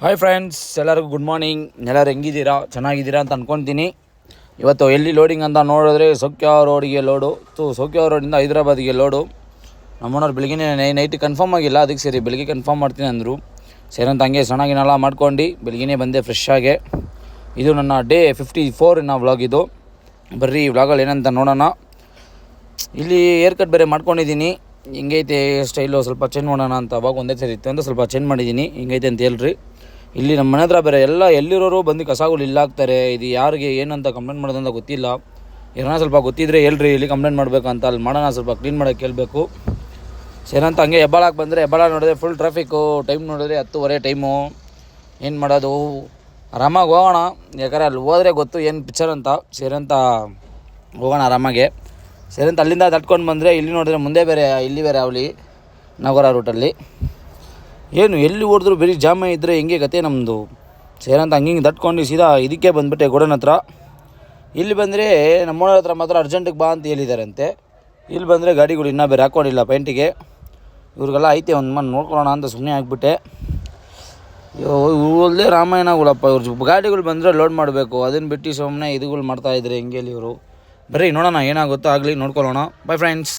Hi friends, ಎಲ್ಲರಿಗೂ good morning. ಎಲ್ಲರೂ ಹೆಂಗಿದ್ದೀರಾ? ಚೆನ್ನಾಗಿದ್ದೀರಾ ಅಂತ ಅಂದ್ಕೊತೀನಿ. ಇವತ್ತು ಎಲ್ಲಿ ಲೋಡಿಂಗ್ ಅಂತ ನೋಡಿದ್ರೆ ಸೌಖ್ಯ ರೋಡಿಗೆ ಲೋಡು. ಸೌಖ್ಯ ರೋಡಿಂದ ಹೈದ್ರಾಬಾದಿಗೆ ಲೋಡು. ನಮ್ಮನವ್ರು ಬೆಳಗ್ಗೆ ನೈಟ್ ಕನ್ಫರ್ಮ್ ಆಗಿಲ್ಲ, ಅದಕ್ಕೆ ಸರಿ ಬೆಳಗ್ಗೆ ಕನ್ಫರ್ಮ್ ಮಾಡ್ತೀನಿ ಅಂದರು. ಸರಿ ಅಂತ ಹಂಗೆ ಚೆನ್ನಾಗಿನೆಲ್ಲ ಮಾಡ್ಕೊಂಡು ಬೆಳಗ್ಗೆ ಬಂದೆ ಫ್ರೆಶ್ ಆಗಿ. ಇದು ನನ್ನ ಡೇ 54 ವ್ಲಾಗ್. ಇದು ಬರ್ರಿ ಈ ವ್ಲಾಗಲ್ಲಿ ಏನಂತ ನೋಡೋಣ. ಇಲ್ಲಿ ಏರ್ ಕಟ್ ಬೇರೆ ಮಾಡ್ಕೊಂಡಿದ್ದೀನಿ. ಹಿಂಗೈತೆ ಸ್ಟೈಲು, ಸ್ವಲ್ಪ ಚೇಂಜ್ ಮಾಡೋಣ ಅಂತ. ಅವಾಗ ಒಂದೇ ಸರಿ ಇತ್ತು ಅಂತ ಸ್ವಲ್ಪ ಚೇಂಜ್ ಮಾಡಿದ್ದೀನಿ. ಹಿಂಗೈತೆ ಅಂತ ಹೇಳ್ರಿ. ಇಲ್ಲಿ ನಮ್ಮ ಮನೆ ಹತ್ರ ಬೇರೆ ಎಲ್ಲ ಎಲ್ಲಿರೋರು ಬಂದು ಕಸಗಳು ಇಲ್ಲಾಕ್ತಾರೆ. ಇದು ಯಾರಿಗೆ ಏನಂತ ಕಂಪ್ಲೇಂಟ್ ಮಾಡೋದಂತ ಗೊತ್ತಿಲ್ಲ. ಏನೋ ಸ್ವಲ್ಪ ಗೊತ್ತಿದ್ರೆ ಹೇಳ್ರಿ, ಇಲ್ಲಿ ಕಂಪ್ಲೇಂಟ್ ಮಾಡಬೇಕಂತ. ಅಲ್ಲಿ ಮಾಡೋಣ, ಸ್ವಲ್ಪ ಕ್ಲೀನ್ ಮಾಡೋಕ್ಕೆ ಕೇಳಬೇಕು. ಸೇರಂತ ಹಂಗೆ ಹೆಬ್ಬಾಳಕ್ಕೆ ಬಂದರೆ ಹೆಬ್ಬಾಳ ನೋಡಿದ್ರೆ ಫುಲ್ ಟ್ರಾಫಿಕ್ಕು. ಟೈಮ್ ನೋಡಿದ್ರೆ 10:30 ಟೈಮು. ಏನು ಮಾಡೋದು, ಆರಾಮಾಗಿ ಹೋಗೋಣ. ಯಾಕಂದರೆ ಅಲ್ಲಿ ಹೋದರೆ ಗೊತ್ತು ಏನು ಪಿಕ್ಚರ್ ಅಂತ. ಸೇರಂತ ಹೋಗೋಣ ಆರಾಮಾಗೆ. ಸೇರಂತ ಅಲ್ಲಿಂದ ತಟ್ಕೊಂಡು ಬಂದರೆ ಇಲ್ಲಿ ನೋಡಿದ್ರೆ ಮುಂದೆ ಬೇರೆ ಇಲ್ಲಿ ಬೇರೆ ಅವಲಿ ನಗರ ರೂಟಲ್ಲಿ ಏನು ಎಲ್ಲಿ ಓಡಿದ್ರು ಬರೀ ಜಾಮ ಇದ್ದರೆ ಹೆಂಗೆ ಕತೆ ನಮ್ಮದು. ಸೇರಂತ ಹಂಗೆ ತಟ್ಕೊಂಡು ಸೀದಾ ಇದಕ್ಕೆ ಬಂದುಬಿಟ್ಟೆ ಗೋಡನ್ ಹತ್ರ. ಇಲ್ಲಿ ಬಂದರೆ ನಮ್ಮೋಳ ಹತ್ರ ಮಾತ್ರ ಅರ್ಜೆಂಟಿಗೆ ಬಾ ಅಂತ ಹೇಳಿದಾರಂತೆ. ಇಲ್ಲಿ ಬಂದರೆ ಗಾಡಿಗಳು ಇನ್ನೂ ಬೇರೆ ಹಾಕ್ಕೊಂಡಿಲ್ಲ ಪೇಂಟಿಗೆ. ಇವ್ರಿಗೆಲ್ಲ ಐತೆ ಒಂದು ಮನೆ ನೋಡ್ಕೊಳ್ಳೋಣ ಅಂತ ಸುಮ್ಮನೆ ಆಗಿಬಿಟ್ಟೆ. ಇವ್ರಲ್ಲೇ ರಾಮಾಯಣಗಳಪ್ಪ. ಇವ್ರ ಗಾಡಿಗಳು ಬಂದರೆ ಲೋಡ್ ಮಾಡಬೇಕು, ಅದನ್ನು ಬಿಟ್ಟು ಸುಮ್ಮನೆ ಇದುಗಳು ಮಾಡ್ತಾಯಿದ್ರೆ ಹೆಂಗೆ ಇವರು. ಬರ್ರಿ ನೋಡೋಣ ಏನಾಗುತ್ತೋ ಆಗಲಿ, ನೋಡ್ಕೊಳ್ಳೋಣ. By friends.